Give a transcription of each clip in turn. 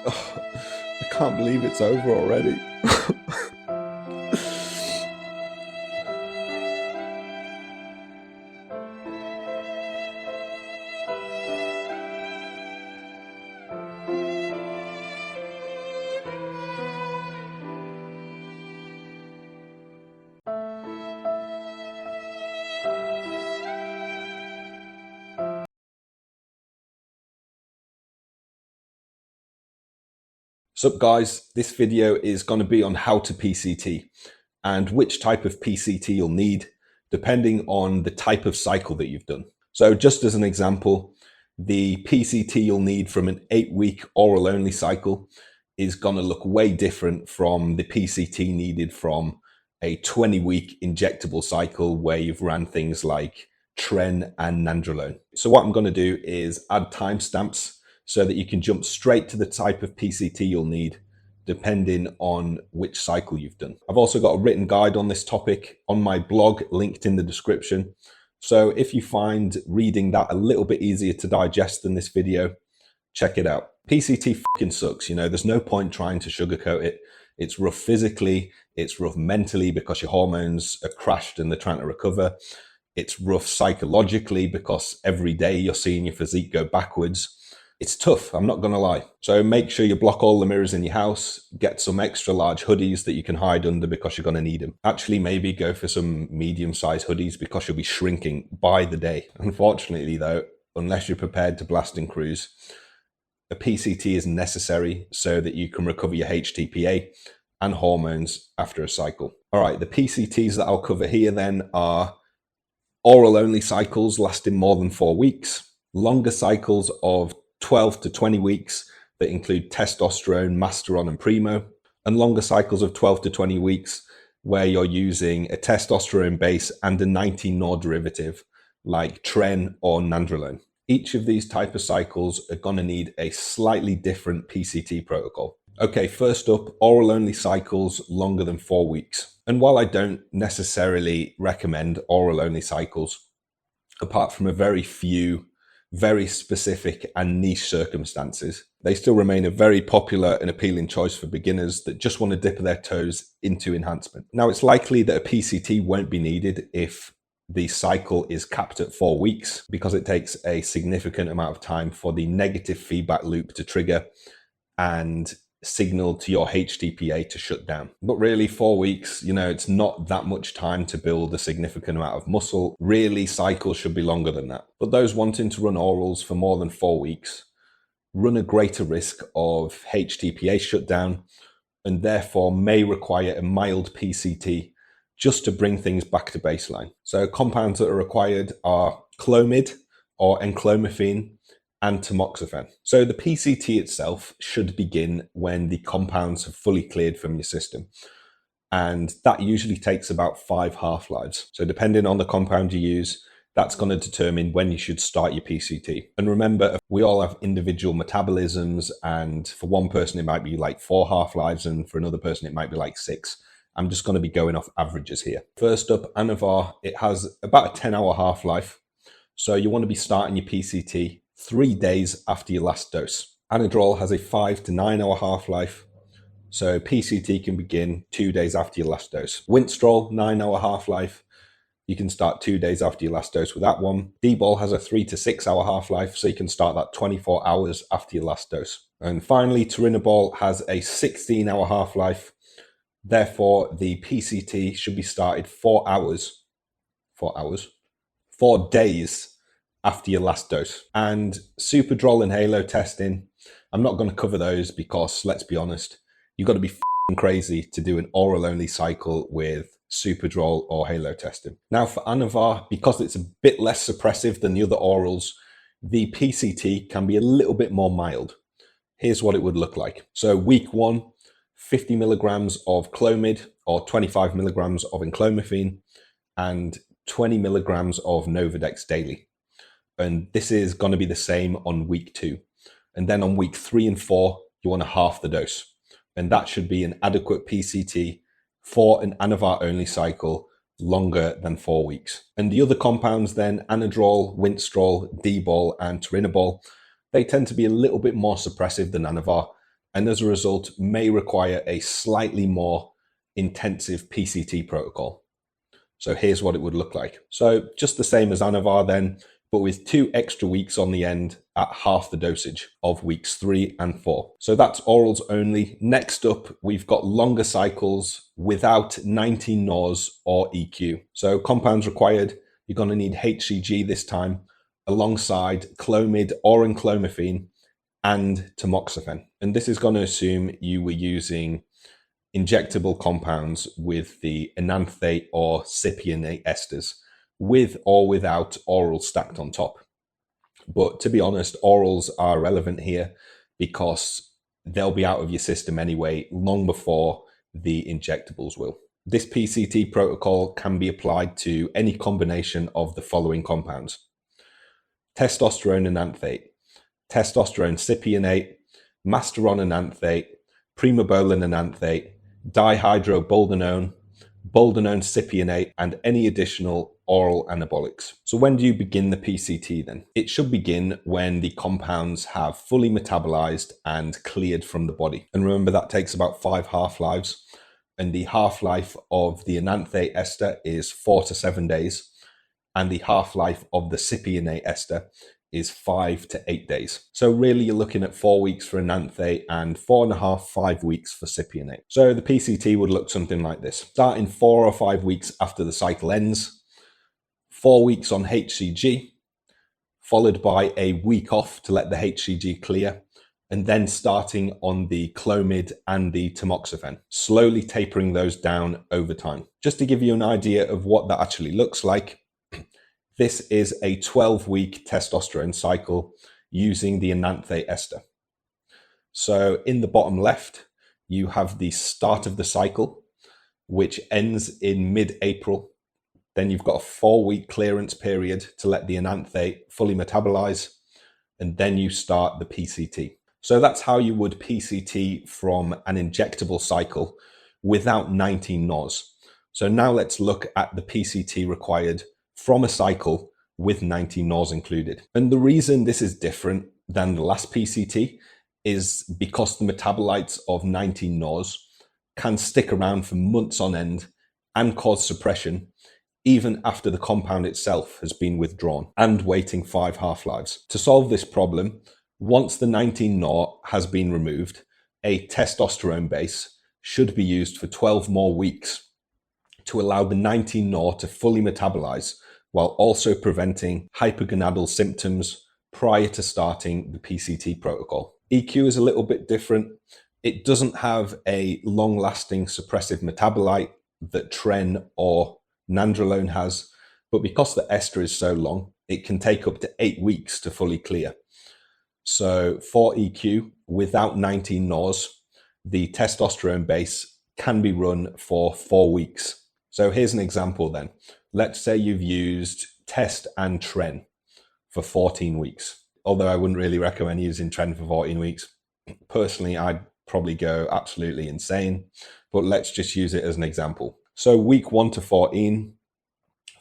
Oh, I can't believe it's over already. Sup guys, this video is going to be on how to PCT and which type of PCT you'll need depending on the type of cycle that you've done. So just as an example, the PCT you'll need from an 8-week oral only cycle is going to look way different from the PCT needed from a 20-week injectable cycle where you've ran things like tren and nandrolone. So what I'm going to do is add timestamps so that you can jump straight to the type of PCT you'll need depending on which cycle you've done. I've also got a written guide on this topic on my blog linked in the description. So if you find reading that a little bit easier to digest than this video, check it out. PCT fucking sucks, you know, there's no point trying to sugarcoat it. It's rough physically, it's rough mentally because your hormones are crashed and they're trying to recover. It's rough psychologically because every day you're seeing your physique go backwards. It's tough, I'm not going to lie. So make sure you block all the mirrors in your house, get some extra large hoodies that you can hide under because you're going to need them. Actually, maybe go for some medium-sized hoodies because you'll be shrinking by the day. Unfortunately though, unless you're prepared to blast and cruise, a PCT is necessary so that you can recover your HTPA and hormones after a cycle. All right, the PCTs that I'll cover here then are oral only cycles lasting more than 4 weeks, longer cycles of 12 to 20 weeks that include testosterone, masteron, and primo, and longer cycles of 12 to 20 weeks where you're using a testosterone base and a 19-nor derivative like tren or nandrolone. Each of these type of cycles are going to need a slightly different PCT protocol. Okay, first up, oral only cycles longer than 4 weeks. And while I don't necessarily recommend oral only cycles, apart from a very few very specific and niche circumstances, they still remain a very popular and appealing choice for beginners that just want to dip their toes into enhancement. Now, it's likely that a PCT won't be needed if the cycle is capped at 4 weeks because it takes a significant amount of time for the negative feedback loop to trigger and signal to your HTPA to shut down. But really 4 weeks, you know, it's not that much time to build a significant amount of muscle. Really, cycles should be longer than that. But those wanting to run orals for more than 4 weeks run a greater risk of HTPA shutdown and therefore may require a mild PCT just to bring things back to baseline. So compounds that are required are Clomid or enclomiphene and tamoxifen. So the PCT itself should begin when the compounds have fully cleared from your system. And that usually takes about 5 half-lives. So depending on the compound you use, that's going to determine when you should start your PCT. And remember, we all have individual metabolisms, and for one person it might be like 4 half-lives, and for another person it might be like 6. I'm just going to be going off averages here. First up, Anavar, it has about a 10-hour half-life. So you want to be starting your PCT 3 days after your last dose. Anadrol has a 5 to 9 hour half-life, so PCT can begin 2 days after your last dose. Winstrol, 9-hour half-life. You can start 2 days after your last dose with that one. D-bol has a 3 to 6 hour half-life, so you can start that 24 hours after your last dose. And finally, turinabol has a 16-hour half-life. Therefore, the PCT should be started 4 days after your last dose. And Superdrol and Halo testing, I'm not going to cover those because, let's be honest, you've got to be crazy to do an oral only cycle with Superdrol or Halo testing. Now for Anavar, because it's a bit less suppressive than the other orals, the PCT can be a little bit more mild. Here's what it would look like. So week 1, 50 milligrams of Clomid or 25 milligrams of enclomiphene and 20 milligrams of Novadex daily. And this is going to be the same on week 2. And then on week 3 and 4, you want to half the dose. And that should be an adequate PCT for an Anavar only cycle longer than 4 weeks. And the other compounds then, Anadrol, Winstrol, D-bol, and turinabol, they tend to be a little bit more suppressive than Anavar and as a result may require a slightly more intensive PCT protocol. So here's what it would look like. So just the same as Anavar then, but with 2 extra weeks on the end at half the dosage of weeks 3 and 4. So that's orals only. Next up, we've got longer cycles without 19 NORs or EQ. So compounds required, you're going to need HCG this time, alongside Clomid or enclomiphene and tamoxifen. And this is going to assume you were using injectable compounds with the enanthate or cypionate esters, with or without orals stacked on top. But to be honest, orals are relevant here because they'll be out of your system anyway long before the injectables will. This PCT protocol can be applied to any combination of the following compounds: testosterone enanthate, testosterone cypionate, masteron enanthate, primobolan enanthate, dihydroboldenone, boldenone cypionate, and any additional oral anabolics. So when do you begin the PCT then? It should begin when the compounds have fully metabolized and cleared from the body. And remember, that takes about 5 half-lives. And the half-life of the enanthate ester is 4 to 7 days. And the half-life of the cypionate ester is 5 to 8 days. So really you're looking at 4 weeks for enanthate and 4.5, 5 weeks for cypionate. So the PCT would look something like this. Starting 4 or 5 weeks after the cycle ends, 4 weeks on HCG, followed by a week off to let the HCG clear, and then starting on the Clomid and the tamoxifen, slowly tapering those down over time. Just to give you an idea of what that actually looks like, this is a 12-week testosterone cycle using the enanthate ester. So in the bottom left, you have the start of the cycle, which ends in mid-April. Then you've got a 4-week clearance period to let the enanthate fully metabolize, and then you start the PCT. So that's how you would PCT from an injectable cycle without 19 NORs. So now let's look at the PCT required from a cycle with 19 NORs included. And the reason this is different than the last PCT is because the metabolites of 19 NORs can stick around for months on end and cause suppression even after the compound itself has been withdrawn and waiting 5 half-lives. To solve this problem, once the 19 NOR has been removed, a testosterone base should be used for 12 more weeks to allow the 19 NOR to fully metabolize while also preventing hypergonadal symptoms prior to starting the PCT protocol. EQ is a little bit different. It doesn't have a long-lasting suppressive metabolite that tren or nandrolone has, but because the ester is so long, it can take up to 8 weeks to fully clear. So for EQ, without 19 NORs, the testosterone base can be run for 4 weeks. So here's an example then. Let's say you've used test and tren for 14 weeks. Although I wouldn't really recommend using tren for 14 weeks. Personally, I'd probably go absolutely insane, but let's just use it as an example. So week 1 to 14,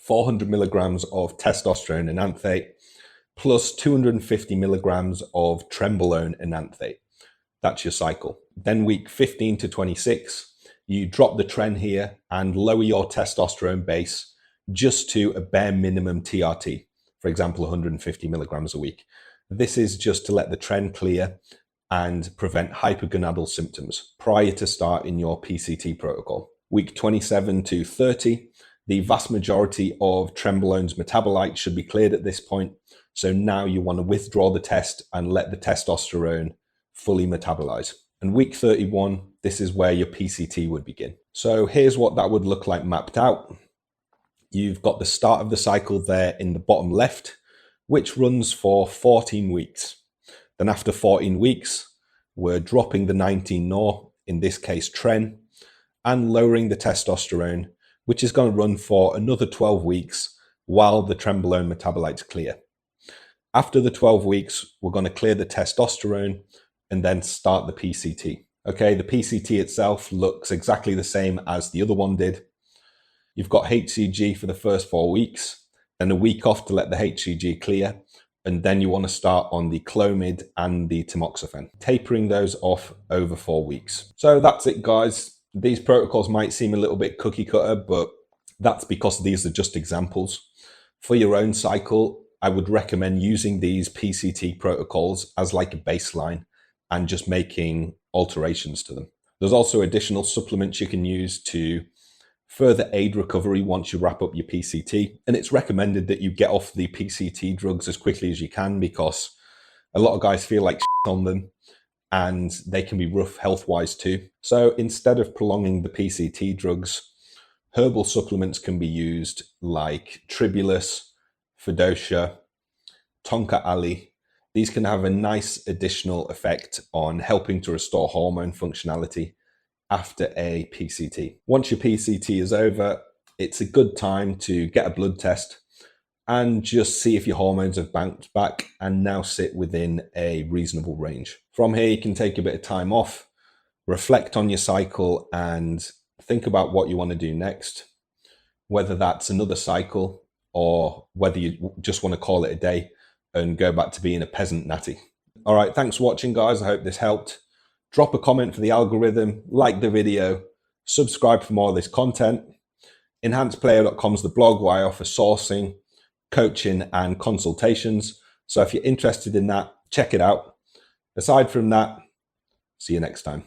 400 milligrams of testosterone enanthate plus 250 milligrams of trenbolone enanthate. That's your cycle. Then week 15 to 26, you drop the tren here and lower your testosterone base just to a bare minimum TRT, for example, 150 milligrams a week. This is just to let the tren clear and prevent hypergonadal symptoms prior to starting your PCT protocol. Week 27 to 30, the vast majority of trenbolone's metabolites should be cleared at this point. So now you want to withdraw the test and let the testosterone fully metabolize. And week 31, this is where your PCT would begin. So here's what that would look like mapped out. You've got the start of the cycle there in the bottom left, which runs for 14 weeks. Then after 14 weeks, we're dropping the 19 NOR, in this case tren, and lowering the testosterone, which is going to run for another 12 weeks while the trenbolone metabolites clear. After the 12 weeks, we're going to clear the testosterone and then start the PCT. Okay, the PCT itself looks exactly the same as the other one did. You've got HCG for the first 4 weeks, then a week off to let the HCG clear, and then you want to start on the Clomid and the tamoxifen, tapering those off over 4 weeks. So that's it, guys. These protocols might seem a little bit cookie cutter, but that's because these are just examples. For your own cycle, I would recommend using these PCT protocols as like a baseline and just making alterations to them. There's also additional supplements you can use to further aid recovery once you wrap up your PCT. And it's recommended that you get off the PCT drugs as quickly as you can, because a lot of guys feel like shit on them and they can be rough health-wise too. So instead of prolonging the PCT drugs, herbal supplements can be used like tribulus, Fidosha, Tonka Ali. These can have a nice additional effect on helping to restore hormone functionality after a PCT. Once your PCT is over, it's a good time to get a blood test and just see if your hormones have bounced back and now sit within a reasonable range. From here, you can take a bit of time off, reflect on your cycle, and think about what you want to do next, whether that's another cycle or whether you just want to call it a day and go back to being a peasant natty. All right, thanks for watching, guys. I hope this helped. Drop a comment for the algorithm, like the video, subscribe for more of this content. Enhancedplayer.com is the blog where I offer sourcing, coaching, and consultations. So if you're interested in that, check it out. Aside from that, see you next time.